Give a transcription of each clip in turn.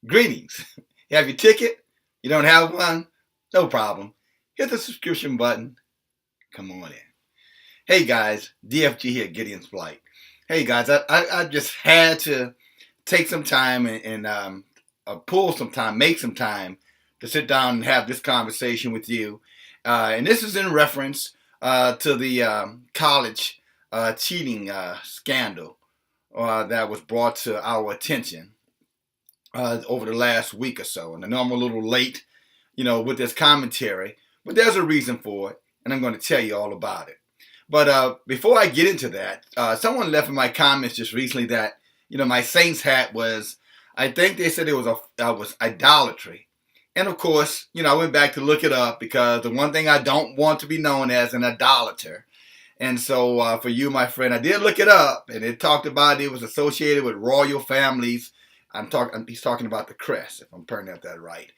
Greetings. You have your ticket? You don't have one? No problem. Hit the subscription button. Come on in. Hey guys, DFG here, Gideon's Flight. Hey guys, I just had to take some time and pull some time, make some time to sit down and have this conversation with you. And this is in reference to the college cheating scandal that was brought to our attention over the last week or so. And I know I'm a little late, with this commentary, but there's a reason for it, and I'm going to tell you all about it. But before I get into that, someone left in my comments just recently that, my Saints hat was, I think they said it was idolatry. And of course, I went back to look it up because the one thing I don't want to be known as an idolater. And so for you, my friend, I did look it up, and it talked about it was associated with royal families. He's talking about the crest, if I'm pronouncing that right.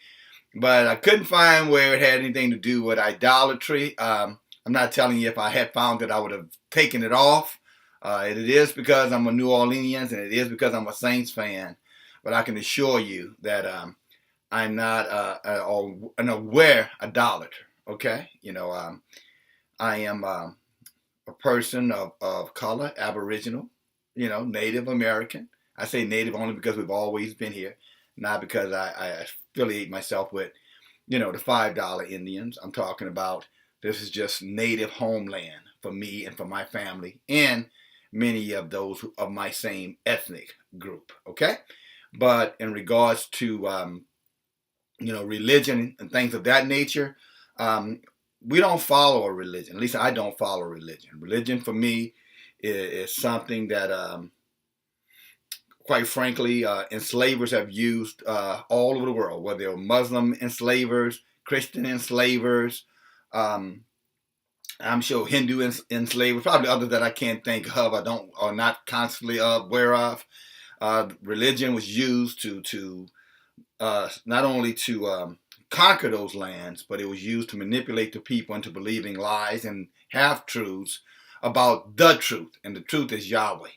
But I couldn't find where it had anything to do with idolatry. I'm not telling you if I had found it, I would have taken it off. It is because I'm a New Orleanian, and it is because I'm a Saints fan. But I can assure you that I'm not an aware idolater. Okay, I am a person of color, Aboriginal, Native American. I say Native only because we've always been here, not because I affiliate myself with, the $5 Indians. I'm talking about this is just native homeland for me and for my family and many of those of my same ethnic group, okay? But in regards to, religion and things of that nature, we don't follow a religion. At least I don't follow a religion. Religion for me is something that, quite frankly, enslavers have used all over the world, whether they're Muslim enslavers, Christian enslavers, I'm sure Hindu enslavers, probably others that I can't think of, or not constantly aware of. Religion was used to not only to conquer those lands, but it was used to manipulate the people into believing lies and half-truths about the truth, and the truth is Yahweh.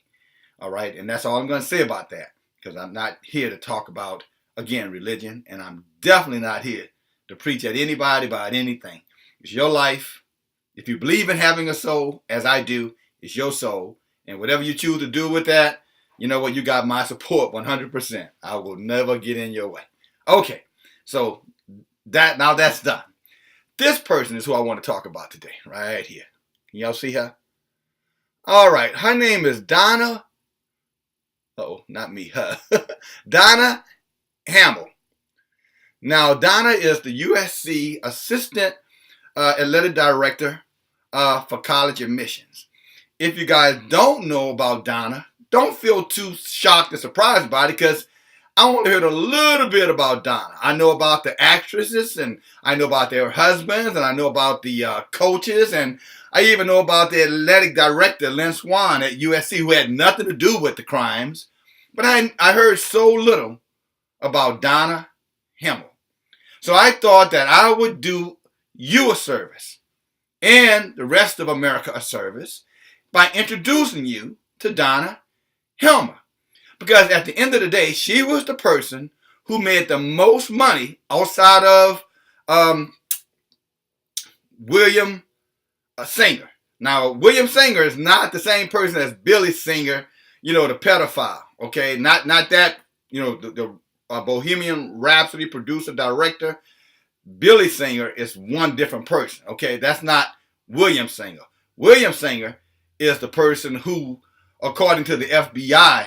All right, and that's all I'm going to say about that, because I'm not here to talk about, again, religion, and I'm definitely not here to preach at anybody about anything. It's your life. If you believe in having a soul, as I do, it's your soul, and whatever you choose to do with that, you know what, you got my support 100%. I will never get in your way. Okay, so now that's done. This person is who I want to talk about today, right here. Can y'all see her? All right, her name is Donna. Uh-oh, not me, her. Donna Heinel. Now, Donna is the USC Assistant Athletic Director for College Admissions. If you guys don't know about Donna, don't feel too shocked or surprised about it, because I only heard a little bit about Donna. I know about the actresses, and I know about their husbands, and I know about the coaches, and I even know about the athletic director, Lynn Swan, at USC, who had nothing to do with the crimes. But I heard so little about Donna Heinel. So I thought that I would do you a service and the rest of America a service by introducing you to Donna Heinel. Because at the end of the day, she was the person who made the most money outside of William Singer. Now, William Singer is not the same person as Billy Singer, the pedophile. Okay, not that, the Bohemian Rhapsody producer, director. Billy Singer is one different person. Okay, that's not William Singer. William Singer is the person who, according to the FBI,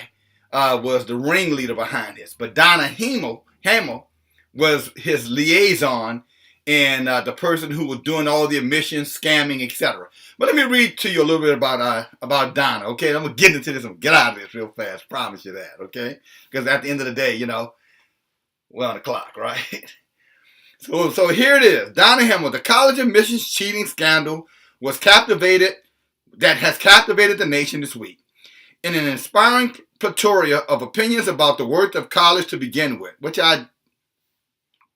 was the ringleader behind this. But Donna Heinel was his liaison and the person who was doing all the admissions, scamming, etc. But let me read to you a little bit about Donna, okay? I'm going to get into this and get out of this real fast, promise you that, okay? Because at the end of the day, we're on the clock, right? So here it is. Donna Heinel, the college admissions cheating scandal that has captivated the nation this week. In an inspiring plethora of opinions about the worth of college to begin with, which I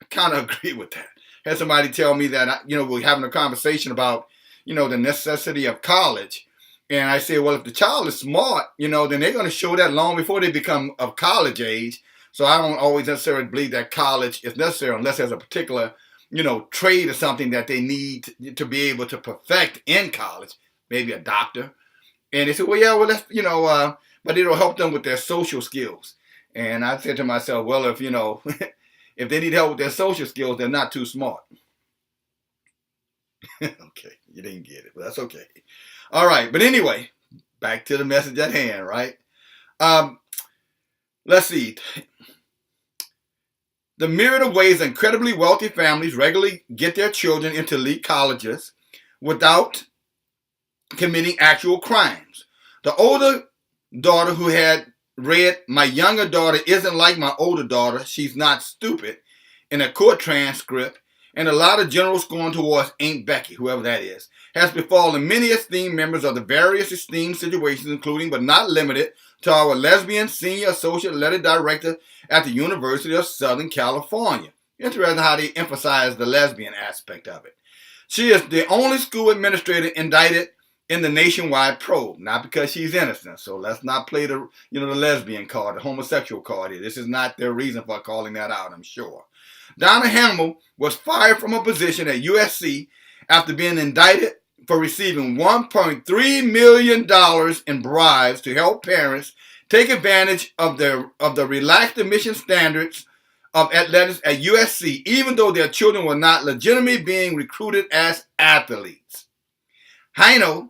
kind of agree with that. Had somebody tell me that, we're having a conversation about, the necessity of college. And I say, well, if the child is smart, then they're going to show that long before they become of college age. So I don't always necessarily believe that college is necessary unless there's a particular, trade or something that they need to be able to perfect in college, maybe a doctor. And they said, well, yeah, well, that's, but it'll help them with their social skills. And I said to myself, well, if, if they need help with their social skills, they're not too smart. Okay, you didn't get it, but that's okay. All right, but anyway, back to the message at hand, right? Let's see. The myriad of ways incredibly wealthy families regularly get their children into elite colleges without committing actual crimes. The older daughter who had read, "My younger daughter isn't like my older daughter, she's not stupid," in a court transcript, and a lot of general scorn towards Aunt Becky, whoever that is, has befallen many esteemed members of the various esteemed situations, including but not limited to our lesbian senior associate letter director at the University of Southern California. Interesting how they emphasize the lesbian aspect of it. She is the only school administrator indicted in the nationwide probe, not because she's innocent. So let's not play the lesbian card, the homosexual card here. This is not their reason for calling that out, I'm sure. Donna Heinel was fired from her position at USC after being indicted for receiving $1.3 million in bribes to help parents take advantage of the relaxed admission standards of athletics at USC, even though their children were not legitimately being recruited as athletes. Heinel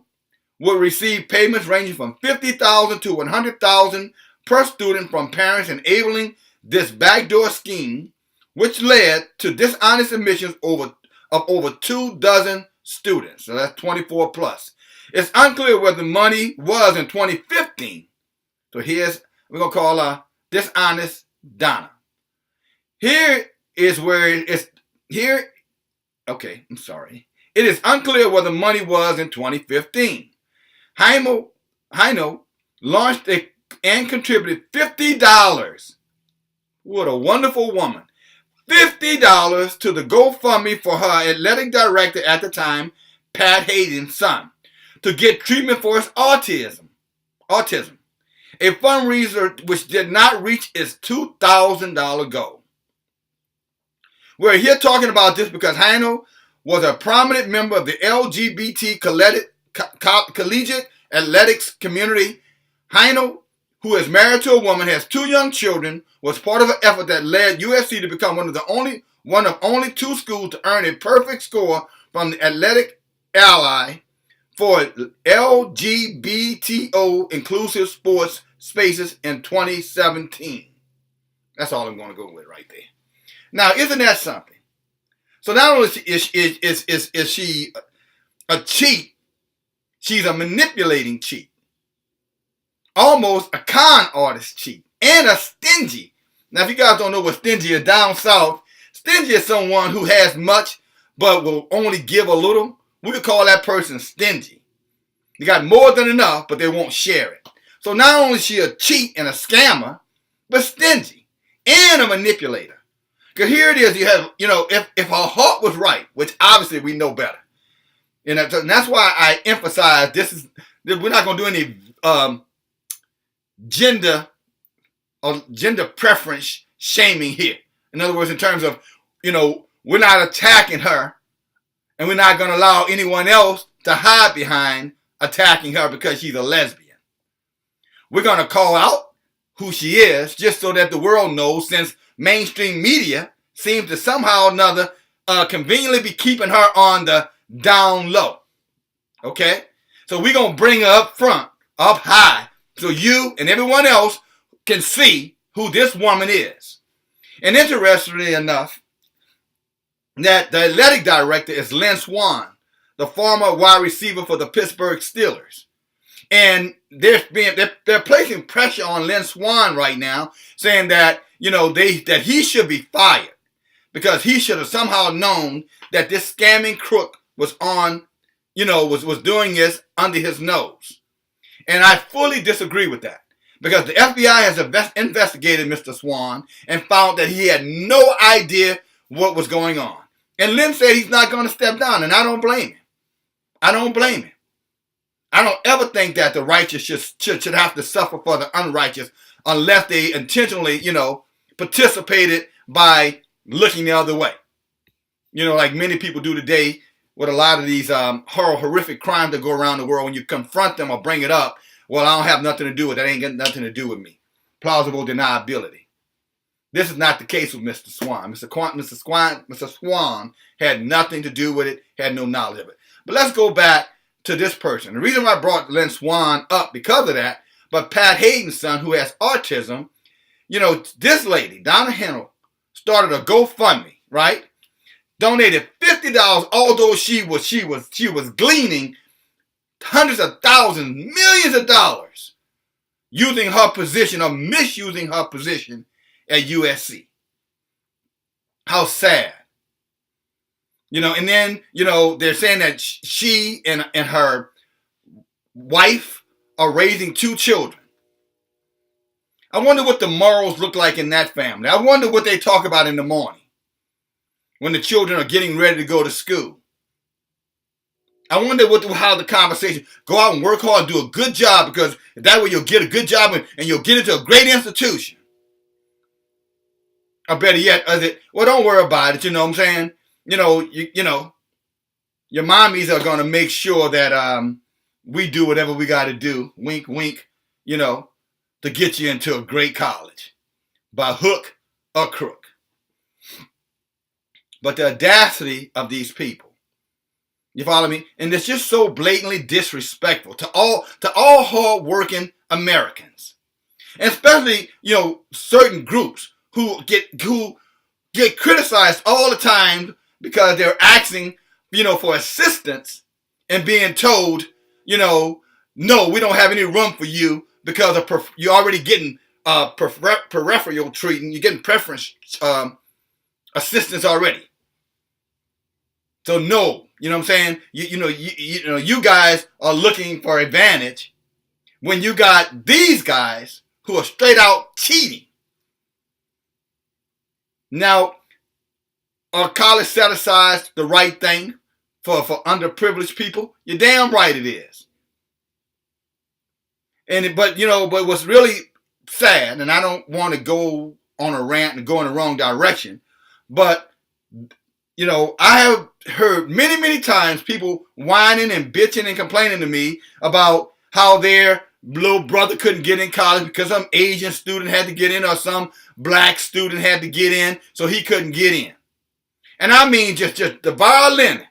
would receive payments ranging from $50,000 to $100,000 per student from parents, enabling this backdoor scheme, which led to dishonest admissions of over 24 students. So that's 24 plus. It's unclear where the money was in 2015. So we're going to call her Dishonest Donna. It is unclear where the money was in 2015. Heinel launched and contributed $50. What a wonderful woman. $50 to the GoFundMe for her athletic director at the time, Pat Hayden's son, to get treatment for his autism. A fundraiser which did not reach its $2,000 goal. We're here talking about this because Heinel was a prominent member of the LGBT collegiate athletics community. Heinel, who is married to a woman, has 2 young children, was part of an effort that led USC to become one of only 2 schools to earn a perfect score from the Athletic Ally for LGBTO inclusive sports spaces in 2017. That's all I'm going to go with right there. Now, isn't that something? So not only is she a cheat, she's a manipulating cheat. Almost a con artist cheat. And a stingy. Now, if you guys don't know what stingy is down south, stingy is someone who has much but will only give a little. We could call that person stingy. They got more than enough, but they won't share it. So not only is she a cheat and a scammer, but stingy and a manipulator. Because here it is, you have, if her heart was right, which obviously we know better. And that's why I emphasize we're not going to do any gender preference shaming here. In other words, in terms of, we're not attacking her and we're not going to allow anyone else to hide behind attacking her because she's a lesbian. We're going to call out who she is just so that the world knows, since mainstream media seems to somehow or another conveniently be keeping her on the down low. Okay? So we're going to bring her up front, up high, so you and everyone else can see who this woman is. And interestingly enough, that the athletic director is Lynn Swann, the former wide receiver for the Pittsburgh Steelers. And they're placing pressure on Lynn Swann right now, saying that, that he should be fired because he should have somehow known that this scamming crook was was doing this under his nose. And I fully disagree with that, because the FBI has investigated Mr. Swann and found that he had no idea what was going on. And Lynn said he's not going to step down, and I don't blame him. I don't ever think that the righteous should have to suffer for the unrighteous unless they intentionally, participated by looking the other way. You know, like many people do today with a lot of these horrific crimes that go around the world. When you confront them or bring it up, well, I don't have nothing to do with it. That ain't got nothing to do with me. Plausible deniability. This is not the case with Mr. Swan. Mr. Swan had nothing to do with it, had no knowledge of it. But let's go back to this person. The reason why I brought Lynn Swan up because of that, but Pat Hayden's son, who has autism, you know, this lady, Donna heinel, started a GoFundMe, right? Donated $50, although she was gleaning hundreds of thousands, millions of dollars, using her position or misusing her position at USC. How sad. You know, and then, you know, they're saying that she and her wife are raising 2 children. I wonder what the morals look like in that family. I wonder what they talk about in the morning when the children are getting ready to go to school. I wonder how the conversation, go out and work hard and do a good job, because that way you'll get a good job and you'll get into a great institution. Or better yet, well, don't worry about it, you know what I'm saying? You know, you know, your mommies are going to make sure that we do whatever we got to do, wink, wink, you know, to get you into a great college by hook or crook. But the audacity of these people, you follow me? And it's just so blatantly disrespectful to all hard-working Americans, and especially, you know, certain groups who get criticized all the time because they're asking, you know, for assistance and being told, you know, no, we don't have any room for you because you're already getting peripheral treatment. You're getting preference assistance already. So no, you know what I'm saying? You know, you guys are looking for advantage when you got these guys who are straight out cheating. Now, are college set aside the right thing for underprivileged people? You're damn right it is. But what's really sad, and I don't want to go on a rant and go in the wrong direction, but you know, I have heard many, many times people whining and bitching and complaining to me about how their little brother couldn't get in college because some Asian student had to get in or some black student had to get in, so he couldn't get in. And I mean just the violin.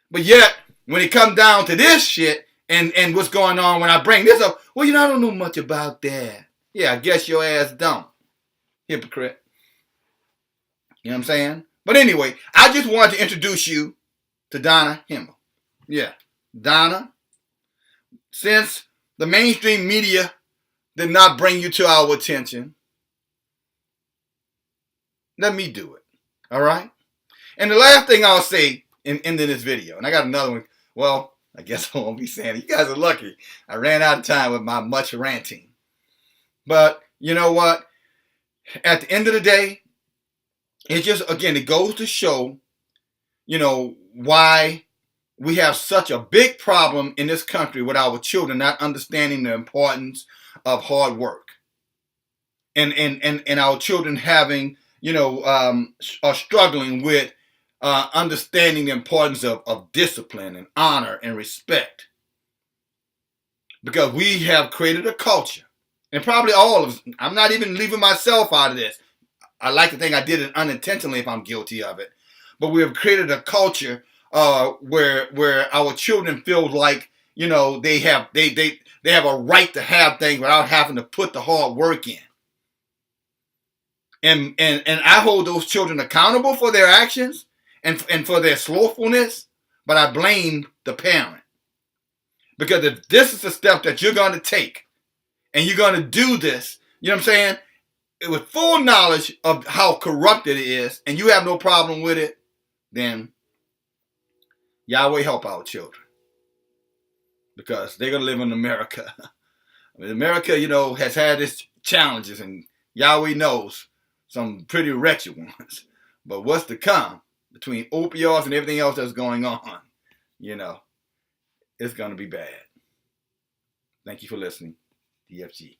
But yet, when it comes down to this shit and what's going on when I bring this up, well, you know, I don't know much about that. Yeah, I guess your ass don't. Hypocrite. You know what I'm saying? But anyway, I just wanted to introduce you to Donna heinel. Yeah, Donna, since the mainstream media did not bring you to our attention, let me do it. All right? And the last thing I'll say in this video, and I got another one. Well, I guess I won't be saying it. You guys are lucky. I ran out of time with my much ranting. But you know what? At the end of the day, it just, again, it goes to show, you know, why we have such a big problem in this country with our children not understanding the importance of hard work. And our children having, you know, are struggling with understanding the importance of discipline and honor and respect. Because we have created a culture, and probably all of us, I'm not even leaving myself out of this. I like to think I did it unintentionally if I'm guilty of it. But we have created a culture where our children feel like, you know, they have a right to have things without having to put the hard work in. And I hold those children accountable for their actions and for their slothfulness, but I blame the parent. Because if this is the step that you're going to take, and you're going to do this, you know what I'm saying, with full knowledge of how corrupt it is, and you have no problem with it, then Yahweh help our children. Because they're going to live in America. I mean, America, you know, has had its challenges, and Yahweh knows some pretty wretched ones. But what's to come between opioids and everything else that's going on, you know, it's going to be bad. Thank you for listening. DFG.